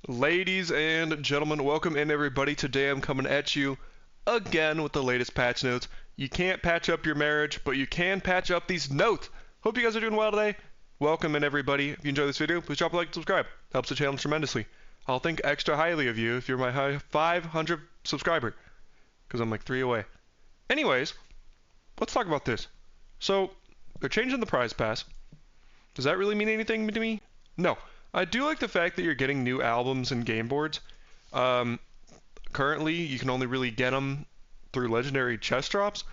Ladies and gentlemen, welcome in everybody. Today I'm coming at you again with the latest patch notes. You can't patch up your marriage, but you can patch up these notes. Hope you guys are doing well today. Welcome in everybody. If you enjoyed this video, please drop a like and subscribe. Helps the channel tremendously. I'll think extra highly of you if you're my high 500 subscriber, because I'm like 3 away. Anyways, let's talk about this. So, they're changing the prize pass. Does that really mean anything to me? No. I do like the fact that you're getting new albums and game boards. Currently, you can only really get them through legendary chest drops,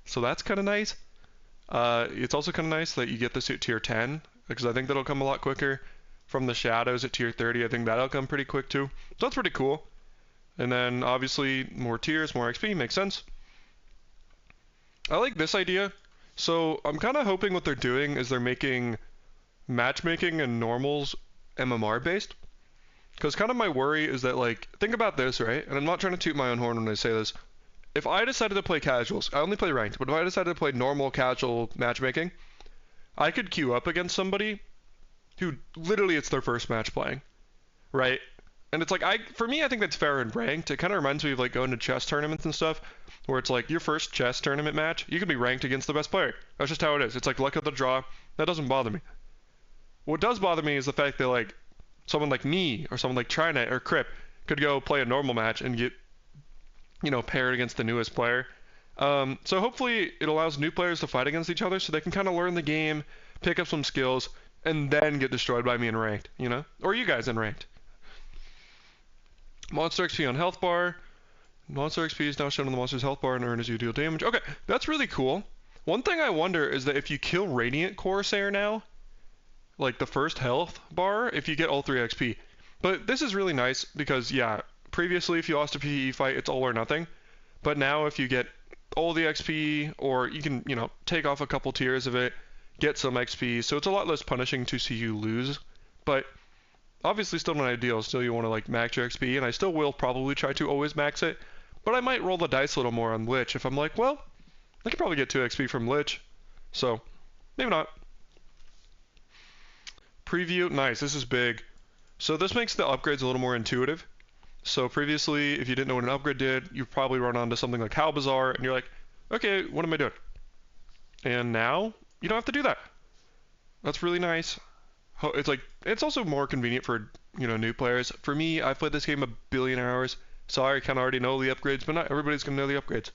so that's kind of nice. It's also kind of nice that you get this at tier 10, because I think that'll come a lot quicker. From the shadows at tier 30, I think that'll come pretty quick too. So that's pretty cool. And then, obviously, more tiers, more XP, makes sense. I like this idea. So, I'm kind of hoping what they're doing is they're making matchmaking and normals MMR based, because kind of my worry is that, like, think about this, right? And I'm not trying to toot my own horn when I say this. If I decided to play casuals, I only play ranked, but if I decided to play normal casual matchmaking, I could queue up against somebody who literally it's their first match playing, right? And it's like, for me, I think that's fair and ranked. It kind of reminds me of like going to chess tournaments and stuff, where it's like your first chess tournament match, you can be ranked against the best player. That's just how it is. It's like luck of the draw. That doesn't bother me. What does bother me is the fact that, like, someone like me or someone like Trinet or Crip could go play a normal match and get, you know, paired against the newest player. So hopefully it allows new players to fight against each other so they can kind of learn the game, pick up some skills, and then get destroyed by me in ranked, you know? Or you guys in ranked. Monster XP on health bar. Monster XP is now shown on the monster's health bar and earned as you deal damage. Okay, that's really cool. One thing I wonder is that if you kill Radiant Corsair now, like the first health bar, if you get all 3 XP. But this is really nice because, yeah, previously if you lost a PvE fight, it's all or nothing. But now if you get all the XP, or you can, you know, take off a couple tiers of it, get some XP, so it's a lot less punishing to see you lose. But obviously still not ideal, still you want to like max your XP, and I still will probably try to always max it. But I might roll the dice a little more on Lich if I'm like, well, I could probably get 2 XP from Lich. So, maybe not. Preview, nice, this is big. So this makes the upgrades a little more intuitive. So previously, if you didn't know what an upgrade did, you've probably run onto something like Bazaar, and you're like, okay, what am I doing? And now, you don't have to do that. That's really nice. It's like, it's also more convenient for, you know, new players. For me, I've played this game a billion hours, so I kind of already know the upgrades, but not everybody's going to know the upgrades.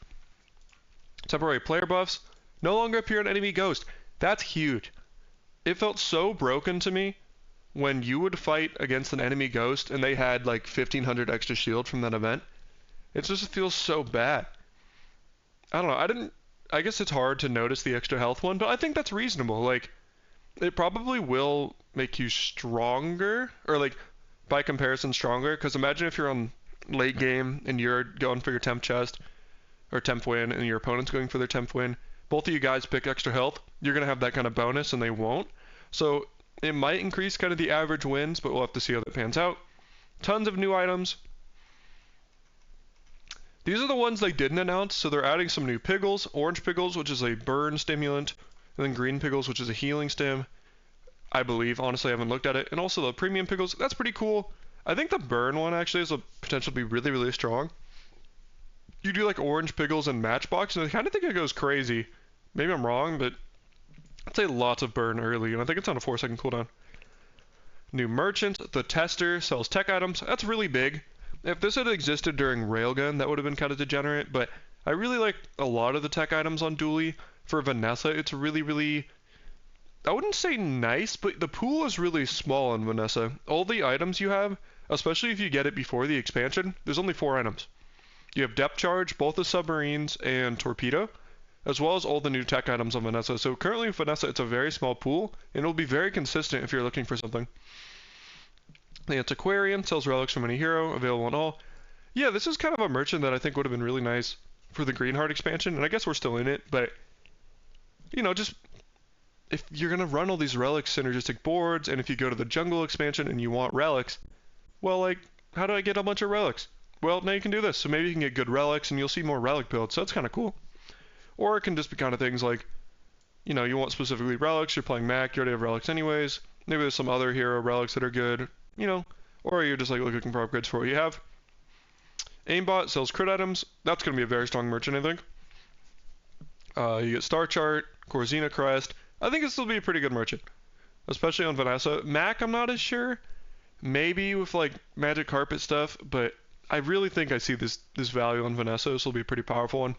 Temporary player buffs, no longer appear on enemy ghost. That's huge. It felt so broken to me when you would fight against an enemy ghost and they had like 1500 extra shield from that event. It just feels so bad. I don't know, I guess it's hard to notice the extra health one, but I think that's reasonable. Like, it probably will make you stronger, or like, by comparison stronger, because imagine if you're on late game and you're going for your temp chest, or temp win, and your opponent's going for their temp win. Both of you guys pick extra health, you're going to have that kind of bonus, and they won't. So it might increase kind of the average wins, but we'll have to see how that pans out. Tons of new items. These are the ones they didn't announce, so they're adding some new piggles. Orange piggles, which is a burn stimulant, and then green piggles, which is a healing stim. I believe, honestly I haven't looked at it. And also the premium piggles, that's pretty cool. I think the burn one actually has a potential to be really, really strong. You do like orange piggles and matchbox, and I kind of think it goes crazy. Maybe I'm wrong, but I'd say lots of burn early, and I think it's on a 4-second cooldown. New merchant, the tester sells tech items. That's really big. If this had existed during Railgun, that would have been kind of degenerate, but I really like a lot of the tech items on Dooley. For Vanessa, it's really, really, I wouldn't say nice, but the pool is really small on Vanessa. All the items you have, especially if you get it before the expansion, there's only 4 items. You have depth charge, both the submarines, and torpedo, as well as all the new tech items on Vanessa. So currently with Vanessa, it's a very small pool, and it'll be very consistent if you're looking for something. The Antiquarian sells relics from any hero, available on all. Yeah, this is kind of a merchant that I think would have been really nice for the Greenheart expansion, and I guess we're still in it, but, you know, just, if you're going to run all these relic synergistic boards, and if you go to the jungle expansion and you want relics, well, like, how do I get a bunch of relics? Well, now you can do this, so maybe you can get good relics, and you'll see more relic builds, so that's kind of cool. Or it can just be kind of things like, you know, you want specifically relics, you're playing Mac, you already have relics anyways, maybe there's some other hero relics that are good, you know, or you're just like looking for upgrades for what you have. Aimbot sells crit items. That's going to be a very strong merchant, I think. You get Star Chart, Corzina Crest. I think this will be a pretty good merchant, especially on Vanessa. Mac, I'm not as sure. Maybe with like Magic Carpet stuff, but I really think I see this value on Vanessa. This will be a pretty powerful one.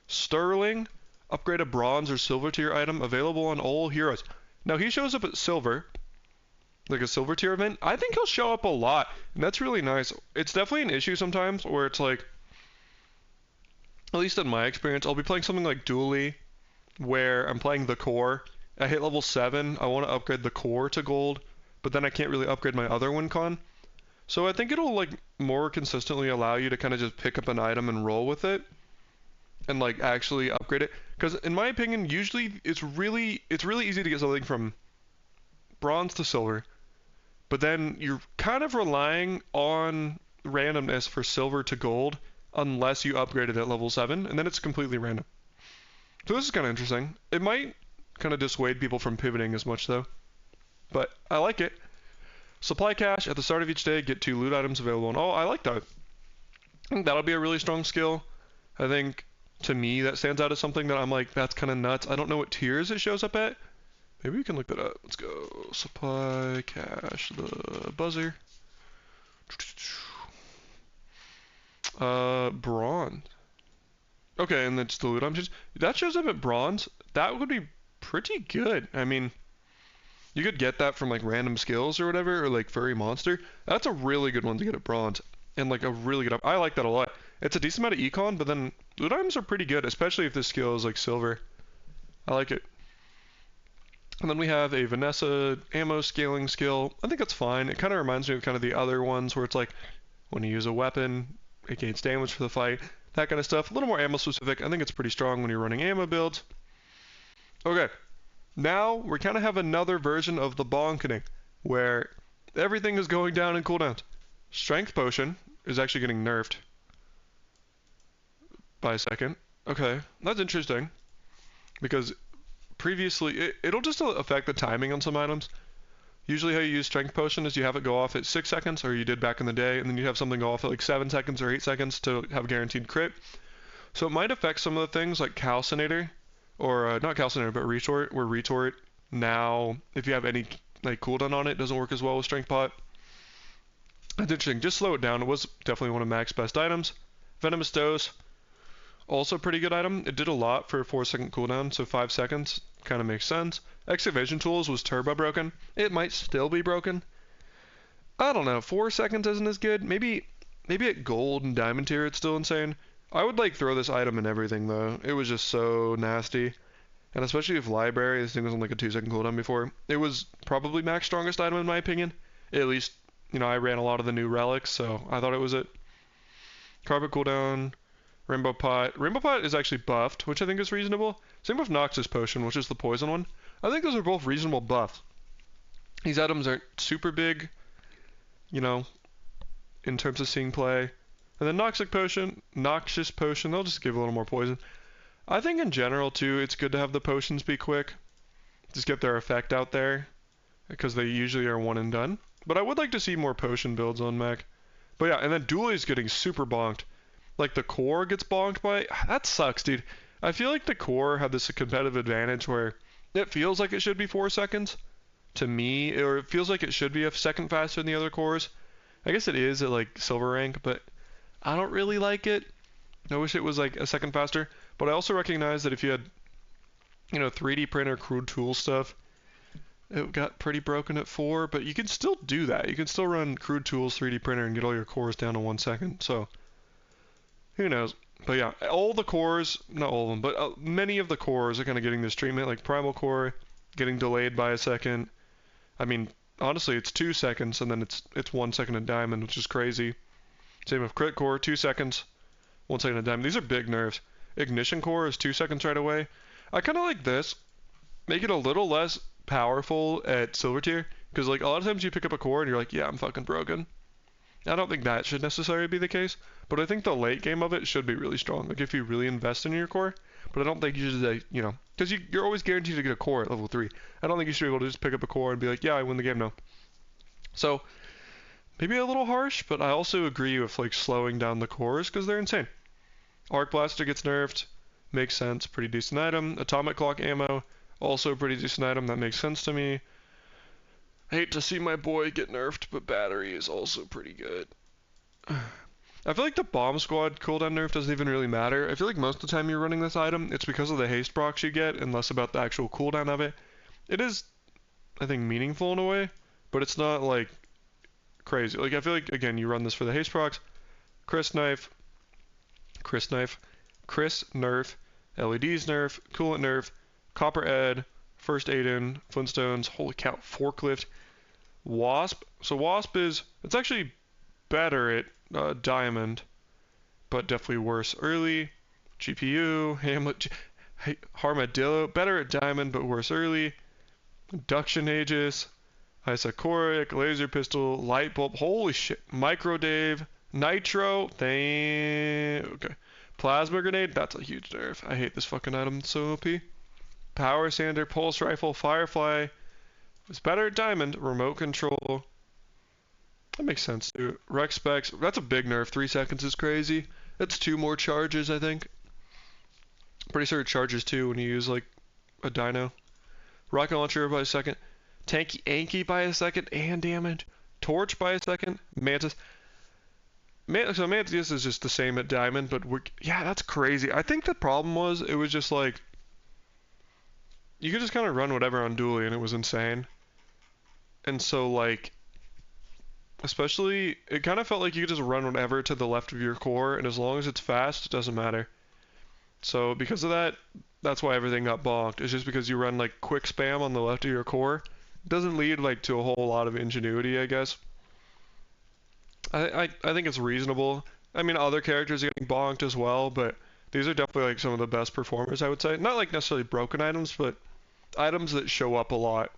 Sterling, upgrade a bronze or silver tier item available on all heroes. Now he shows up at silver, like a silver tier event. I think he'll show up a lot, and that's really nice. It's definitely an issue sometimes where it's like, at least in my experience, I'll be playing something like Dooley, where I'm playing the core. I hit level 7, I want to upgrade the core to gold, but then I can't really upgrade my other win con. So I think it'll like more consistently allow you to kind of just pick up an item and roll with it, and like actually upgrade it. Because in my opinion, usually it's really easy to get something from bronze to silver, but then you're kind of relying on randomness for silver to gold unless you upgrade it at level 7, and then it's completely random. So this is kind of interesting. It might kind of dissuade people from pivoting as much though, but I like it. Supply cache at the start of each day, get 2 loot items available on all. I like that. I think that'll be a really strong skill. I think to me that stands out as something that I'm like, that's kind of nuts. I don't know what tiers it shows up at. Maybe we can look that up. Let's go. Supply cache, the buzzer. Bronze. Okay, and it's the loot options. That shows up at bronze. That would be pretty good. I mean, you could get that from like random skills or whatever, or like furry monster. That's a really good one to get at bronze, and like a really good. I like that a lot. It's a decent amount of econ, but then loot items are pretty good, especially if this skill is like silver. I like it. And then we have a Vanessa ammo scaling skill. I think that's fine. It kind of reminds me of kind of the other ones where it's like when you use a weapon, it gains damage for the fight, that kind of stuff. A little more ammo specific. I think it's pretty strong when you're running ammo builds. Okay, now we kind of have another version of the bonketing where everything is going down in cooldowns. Strength potion is actually getting nerfed by a second. Okay, that's interesting because previously it'll just affect the timing on some items. Usually how you use strength potion is you have it go off at 6 seconds, or you did back in the day, and then you have something go off at like 7 seconds or 8 seconds to have guaranteed crit. So it might affect some of the things like calcinator, or not calcinator, but retort, where retort now, if you have any like cooldown on it, doesn't work as well with strength pot. That's interesting. Just slow it down. It was definitely one of Mac's best items. Venomous Dose, also a pretty good item. It did a lot for a 4-second cooldown, so 5 seconds kind of makes sense. Excavation Tools was turbo broken. It might still be broken. I don't know. 4 seconds isn't as good. Maybe at gold and diamond tier it's still insane. I would like throw this item in everything though. It was just so nasty. And especially with library, this thing was on like a 2-second cooldown before. It was probably Mac's strongest item in my opinion. At least, you know, I ran a lot of the new relics, so I thought it was it. Carpet cooldown. Rainbow Pot. Rainbow Pot is actually buffed, which I think is reasonable. Same with Noxus Potion, which is the poison one. I think those are both reasonable buffs. These items aren't super big, you know, in terms of seeing play. And then Noxious Potion, they'll just give a little more poison. I think in general, too, it's good to have the potions be quick. Just get their effect out there, because they usually are one and done. But I would like to see more potion builds on Mac. But yeah, and then Dooley's getting super bonked. Like the core gets bonked by, that sucks, dude. I feel like the core had this competitive advantage where it feels like it should be 4 seconds to me, or it feels like it should be a second faster than the other cores. I guess it is at like silver rank, but I don't really like it. I wish it was like a second faster, but I also recognize that if you had, you know, 3D printer crude tool stuff, it got pretty broken at 4, but you can still do that. You can still run crude tools 3D printer and get all your cores down to 1 second, so who knows. But yeah, all the cores, not all of them, but many of the cores are kind of getting this treatment, like Primal Core getting delayed by a second. I mean, honestly, it's 2 seconds, and then it's 1 second in Diamond, which is crazy. Same with Crit Core, 2 seconds, 1 second in Diamond. These are big nerfs. Ignition Core is 2 seconds right away. I kind of like this. Make it a little less powerful at Silver Tier, because like a lot of times you pick up a core and you're like, yeah, I'm fucking broken. I don't think that should necessarily be the case, but I think the late game of it should be really strong. Like if you really invest in your core, but I don't think you should, you know, because you're always guaranteed to get a core at level 3. I don't think you should be able to just pick up a core and be like, yeah, I win the game now. So maybe a little harsh, but I also agree with like slowing down the cores because they're insane. Arc Blaster gets nerfed, makes sense, pretty decent item. Atomic Clock ammo, also a pretty decent item, that makes sense to me. I hate to see my boy get nerfed, but battery is also pretty good. I feel like the Bomb Squad cooldown nerf doesn't even really matter. I feel like most of the time you're running this item, it's because of the haste procs you get and less about the actual cooldown of it. It is, I think, meaningful in a way, but it's not like crazy. Like I feel like, again, you run this for the haste procs, Chris Knife, Chris Knife, Chris Nerf, LEDs Nerf, Coolant Nerf, Copper Ed, First Aiden, Flintstones, holy cow, Forklift, Wasp. So Wasp is, it's actually better at Diamond, but definitely worse early. GPU, Hamlet, Harmadillo, better at Diamond, but worse early. Induction Aegis, Isocoric, Laser Pistol, Light Bulb, holy shit, Micro Dave, Nitro, okay. Plasma Grenade, that's a huge nerf. I hate this fucking item, it's so OP. Power Sander, Pulse Rifle, Firefly, it's better at Diamond, Remote Control. That makes sense, too. Rex Specs, that's a big nerf. 3 seconds is crazy. That's 2 more charges, I think. Pretty sure it charges 2 when you use, like, a dino. Rocket Launcher by a second. Tanky Anki by a second and damage. Torch by a second. Mantis. So Mantis is just the same at Diamond, but yeah, that's crazy. I think the problem was, it was just like, you could just kind of run whatever on Dooley and it was insane. And so, like, especially, it kind of felt like you could just run whatever to the left of your core, and as long as it's fast, it doesn't matter. So because of that, that's why everything got bonked. It's just because you run like quick spam on the left of your core. It doesn't lead like to a whole lot of ingenuity, I guess. I think it's reasonable. I mean, other characters are getting bonked as well, but these are definitely like some of the best performers, I would say. Not like necessarily broken items, but items that show up a lot,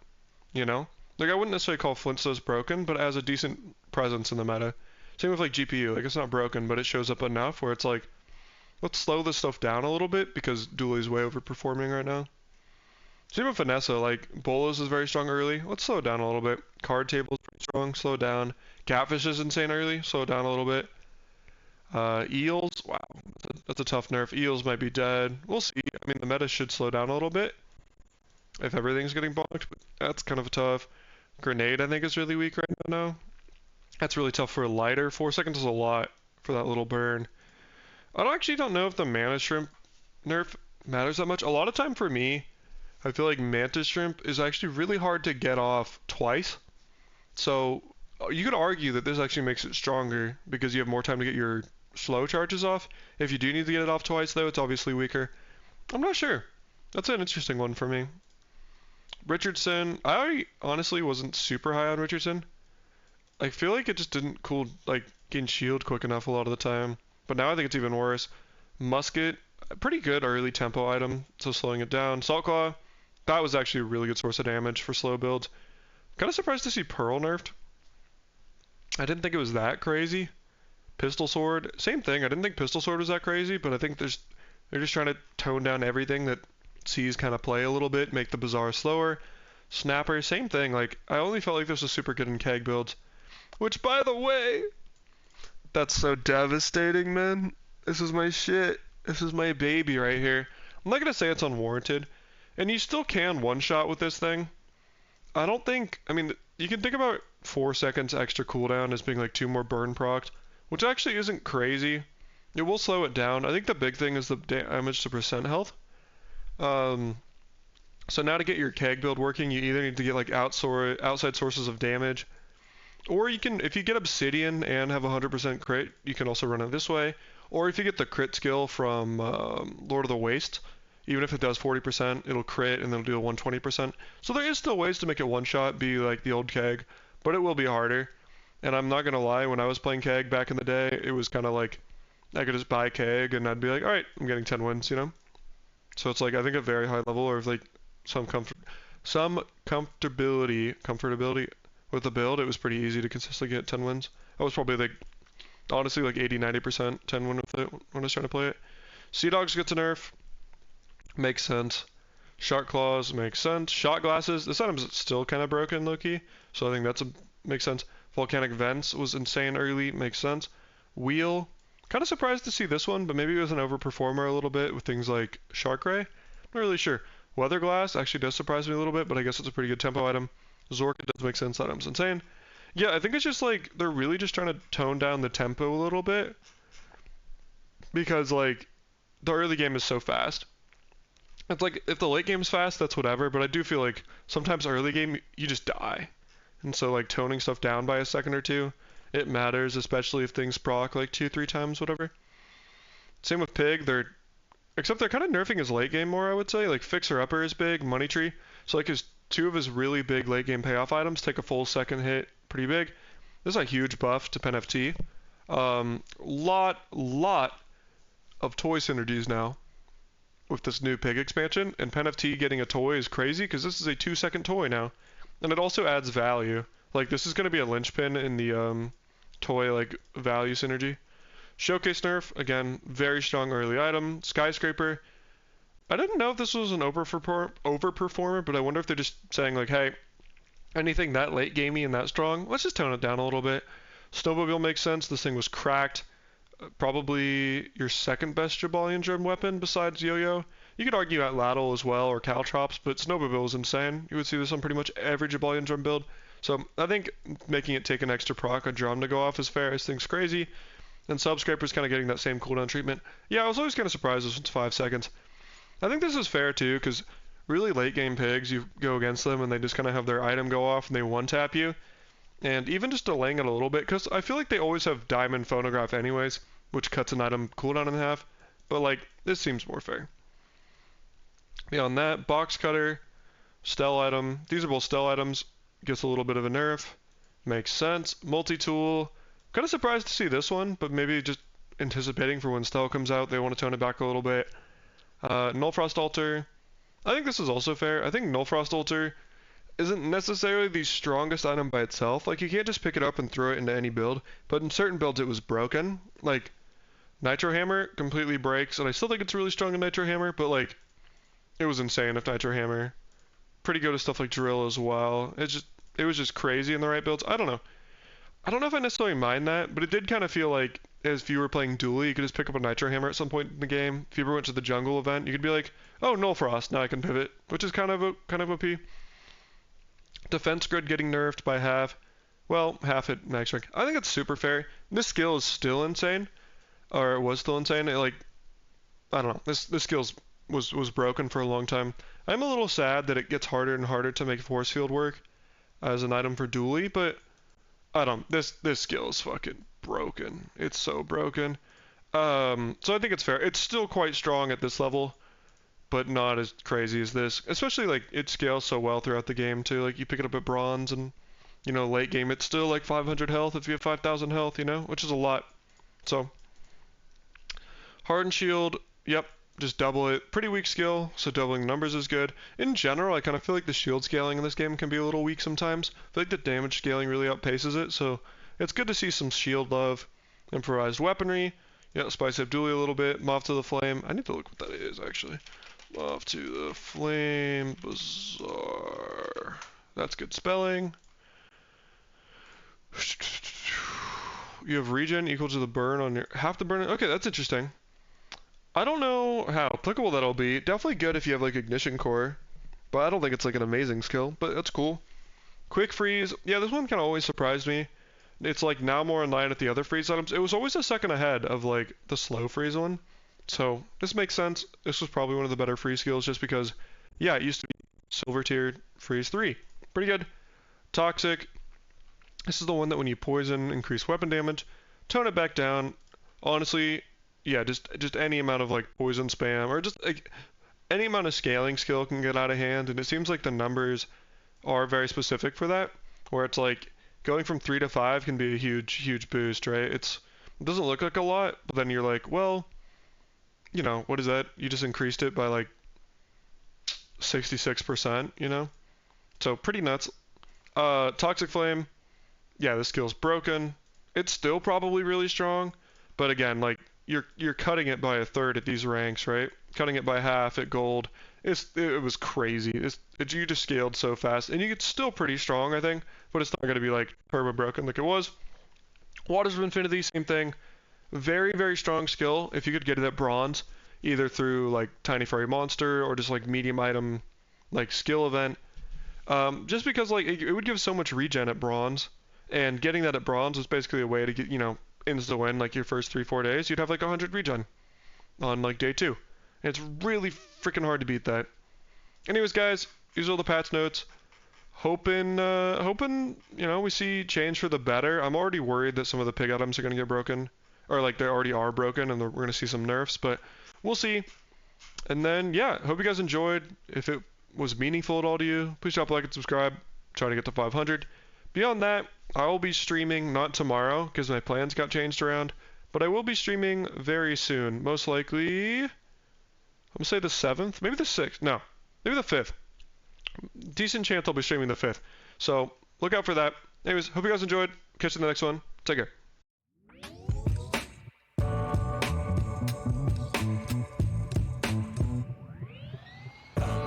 you know? Like, I wouldn't necessarily call Flintstones broken, but it has a decent presence in the meta. Same with, like, GPU. Like, it's not broken, but it shows up enough where it's like, let's slow this stuff down a little bit because Dooley's way overperforming right now. Same with Vanessa. Like, Bolos is very strong early. Let's slow it down a little bit. Card table is pretty strong. Slow it down. Catfish is insane early. Slow it down a little bit. Eels. Wow. That's a tough nerf. Eels might be dead. We'll see. I mean, the meta should slow down a little bit if everything's getting bonked, but that's kind of tough. Grenade, I think, is really weak right now. That's really tough for a lighter. 4 seconds is a lot for that little burn. I actually don't know if the Mana Shrimp nerf matters that much. A lot of time for me, I feel like Mantis Shrimp is actually really hard to get off twice. So you could argue that this actually makes it stronger because you have more time to get your slow charges off. If you do need to get it off twice, though, it's obviously weaker. I'm not sure. That's an interesting one for me. Richardson, I honestly wasn't super high on Richardson. I feel like it just didn't gain shield quick enough a lot of the time. But now I think it's even worse. Musket, a pretty good early tempo item, so slowing it down. Salt Claw, that was actually a really good source of damage for slow builds. Kind of surprised to see Pearl nerfed. I didn't think it was that crazy. Pistol Sword, same thing. I didn't think Pistol Sword was that crazy, but I think they're just trying to tone down everything that sees kind of play a little bit, make the Bazaar slower. Snapper, same thing. Like, I only felt like this was super good in keg builds. Which, by the way, that's so devastating, man. This is my shit. This is my baby right here. I'm not going to say it's unwarranted. And you still can one-shot with this thing. I mean, you can think about 4 seconds extra cooldown as being like 2 more burn procs, which actually isn't crazy. It will slow it down. I think the big thing is the damage to percent health. So now to get your keg build working, you either need to get like outside sources of damage, or you can, if you get Obsidian and have 100% crit, you can also run it this way. Or if you get the crit skill from Lord of the Waste, even if it does 40%, it'll crit and then it'll do a 120%. So there is still ways to make it one-shot, be like the old keg, but it will be harder. And I'm not gonna lie, when I was playing keg back in the day, it was kind of like I could just buy keg and I'd be like, all right, I'm getting 10 wins, you know. So it's like I think a very high level, or like some comfortability with the build, it was pretty easy to consistently get 10 wins. I was probably like, honestly, like 80-90% 10 win with it when I was trying to play it. Sea Dogs gets a nerf. Makes sense. Shark Claws makes sense. Shot Glasses, this item's still kind of broken, low-key, so I think makes sense. Volcanic Vents was insane early, makes sense. Wheel, kind of surprised to see this one, but maybe it was an overperformer a little bit with things like Shark Ray. Not really sure. Weather Glass actually does surprise me a little bit, but I guess it's a pretty good tempo item. Zork, it does make sense. That item's insane. Yeah, I think it's just like they're really just trying to tone down the tempo a little bit because like the early game is so fast. It's like if the late game's fast, that's whatever, but I do feel like sometimes early game you just die. And so like toning stuff down by a second or two, it matters, especially if things proc like 2-3 times, whatever. Same with Pig, except they're kind of nerfing his late game more, I would say. Like Fixer Upper is big, Money Tree. So like two of his really big late game payoff items take a full second hit, pretty big. This is a huge buff to Pen FT. Lot of toy synergies now with this new Pig expansion, and Pen FT getting a toy is crazy because this is a 2-second toy now. And it also adds value. Like this is going to be a linchpin in the toy like value synergy. Showcase nerf, again, very strong early item. Skyscraper, I didn't know if this was an overperformer, but I wonder if they're just saying like, hey, anything that late gamey and that strong, let's just tone it down a little bit. Snowmobile makes sense. This thing was cracked. Probably your second best Jabalion Drum weapon besides Yo-Yo. You could argue Atlatl as well or Caltrops, but Snowmobile is insane. You would see this on pretty much every Jabalion Drum build. So I think making it take an extra proc a drum to go off is fair. This thing's crazy. And Subscraper's kind of getting that same cooldown treatment. Yeah, I was always kind of surprised this one's 5 seconds. I think this is fair too, because really late game pigs, you go against them and they just kind of have their item go off and they one-tap you. And even just delaying it a little bit, because I feel like they always have Diamond Phonograph anyways, which cuts an item cooldown in half. But like, this seems more fair. Beyond that, Box Cutter, Stell item. These are both Stell items. Gets a little bit of a nerf. Makes sense. Multi-tool. Kind of surprised to see this one, but maybe just anticipating for when Stell comes out, they want to tone it back a little bit. Nullfrost Altar. I think this is also fair. I think Nullfrost Altar isn't necessarily the strongest item by itself. Like, you can't just pick it up and throw it into any build, but in certain builds it was broken. Like, Nitro Hammer completely breaks, and I still think it's really strong in Nitro Hammer, but like, it was insane if Nitro Hammer. Pretty good at stuff like Drill as well. It was just crazy in the right builds. I don't know. I don't know if I necessarily mind that, but it did kind of feel like if you were playing Dooley, you could just pick up a Nitro Hammer at some point in the game. If you ever went to the jungle event, you could be like, oh, Null Frost, now I can pivot, which is kind of OP. Defense Grid getting nerfed by half. Well, half at max rank. I think it's super fair. This skill is still insane, or it was still insane. I don't know. This skill was broken for a long time. I'm a little sad that it gets harder and harder to make Force Field work as an item for Dooley, but I don't. This skill is fucking broken. It's so broken. So I think it's fair. It's still quite strong at this level, but not as crazy as this. Especially like it scales so well throughout the game too. Like you pick it up at bronze, and you know late game it's still like 500 health if you have 5,000 health. You know, which is a lot. So Hardened Shield. Yep. Just double it. Pretty weak skill, so doubling numbers is good. In general, I kind of feel like the shield scaling in this game can be a little weak sometimes. I feel like the damage scaling really outpaces it, so it's good to see some shield love. Improvised weaponry. Yeah, spice up Dooley a little bit. Moth to the Flame. I need to look what that is, actually. Moth to the Flame. Bazaar. That's good spelling. You have regen equal to the burn on your... half the burn... Okay, that's interesting. I don't know how applicable that'll be. Definitely good if you have like Ignition Core, but I don't think it's like an amazing skill, but that's cool. Quick Freeze. Yeah, this one kind of always surprised me. It's like now more in line with the other freeze items. It was always a second ahead of like the slow freeze one. So this makes sense. This was probably one of the better freeze skills just because, yeah, it used to be silver tier freeze 3. Pretty good. Toxic. This is the one that when you poison, increase weapon damage. Tone it back down. Honestly, yeah, just any amount of like poison spam or just like any amount of scaling skill can get out of hand, and it seems like the numbers are very specific for that, where it's like going from 3 to 5 can be a huge boost, right? It doesn't look like a lot, but then you're like, well, you know, what is that? You just increased it by like 66%, you know? So pretty nuts. Toxic Flame, yeah, this skill's broken. It's still probably really strong, but again, like you're cutting it by a third at these ranks, right? Cutting it by half at gold. It was crazy. You just scaled so fast, and you get still pretty strong, I think, but it's not gonna be like turbo broken like it was. Waters of Infinity, same thing. Very, very strong skill if you could get it at bronze, either through like Tiny Furry Monster or just like medium item, like skill event. Just because like it would give so much regen at bronze, and getting that at bronze was basically a way to get, insta win like your first 3-4 days. You'd have like 100 regen on like day 2. And it's really freaking hard to beat that. Anyways, guys, these are all the patch notes. Hoping we see change for the better. I'm already worried that some of the pig items are gonna get broken, or like they already are broken, and we're gonna see some nerfs, but we'll see. And then yeah, hope you guys enjoyed. If it was meaningful at all to you, please drop a like and subscribe. Try to get to 500. Beyond that, I will be streaming not tomorrow because my plans got changed around, but I will be streaming very soon. Most likely, I'm gonna say the 7th, maybe the 6th. No, maybe the 5th. Decent chance I'll be streaming the 5th. So look out for that. Anyways, hope you guys enjoyed. Catch you in the next one. Take care.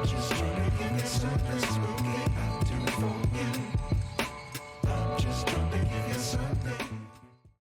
Just trying to get something smoky out to phone.